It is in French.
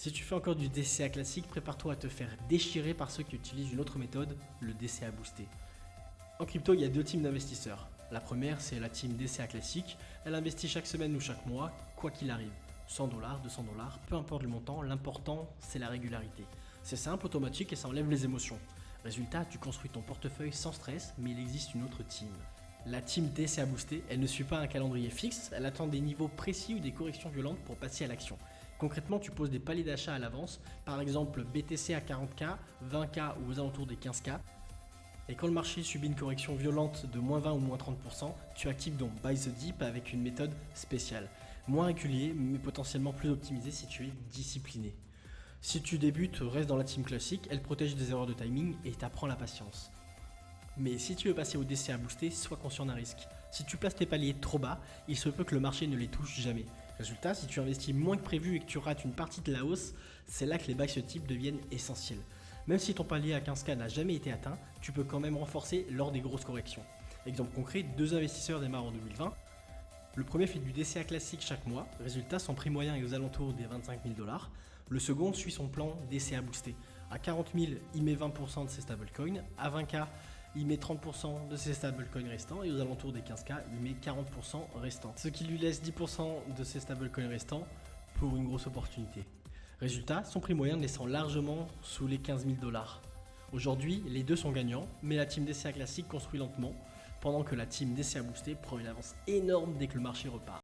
Si tu fais encore du DCA classique, prépare-toi à te faire déchirer par ceux qui utilisent une autre méthode, le DCA boosté. En crypto, il y a deux teams d'investisseurs. La première, c'est la team DCA classique. Elle investit chaque semaine ou chaque mois, quoi qu'il arrive. 100 dollars, 200 dollars, peu importe le montant, l'important, c'est la régularité. C'est simple, automatique et ça enlève les émotions. Résultat, tu construis ton portefeuille sans stress, mais il existe une autre team. La team DCA boosté, elle ne suit pas un calendrier fixe, elle attend des niveaux précis ou des corrections violentes pour passer à l'action. Concrètement, tu poses des paliers d'achat à l'avance, par exemple BTC à 40K, 20K ou aux alentours des 15K. Et quand le marché subit une correction violente de moins 20 ou moins 30%, tu actives donc Buy the Dip avec une méthode spéciale. Moins régulier, mais potentiellement plus optimisé si tu es discipliné. Si tu débutes, reste dans la team classique, elle protège des erreurs de timing et t'apprend la patience. Mais si tu veux passer au DCA boosté, sois conscient d'un risque. Si tu places tes paliers trop bas, il se peut que le marché ne les touche jamais. Résultat, si tu investis moins que prévu et que tu rates une partie de la hausse, c'est là que les buy ce type deviennent essentiels. Même si ton palier à 15K n'a jamais été atteint, tu peux quand même renforcer lors des grosses corrections. Exemple concret, deux investisseurs démarrent en 2020. Le premier fait du DCA classique chaque mois, résultat son prix moyen est aux alentours des 25 000 $. Le second suit son plan DCA boosté. À 40 000, il met 20% de ses stablecoins, à 20K, il met 30% de ses stablecoins restants et aux alentours des 15K, il met 40% restants. Ce qui lui laisse 10% de ses stablecoins restants pour une grosse opportunité. Résultat, son prix moyen descend largement sous les 15 000 $. Aujourd'hui, les deux sont gagnants, mais la team DCA classique construit lentement, pendant que la team DCA boosté prend une avance énorme dès que le marché repart.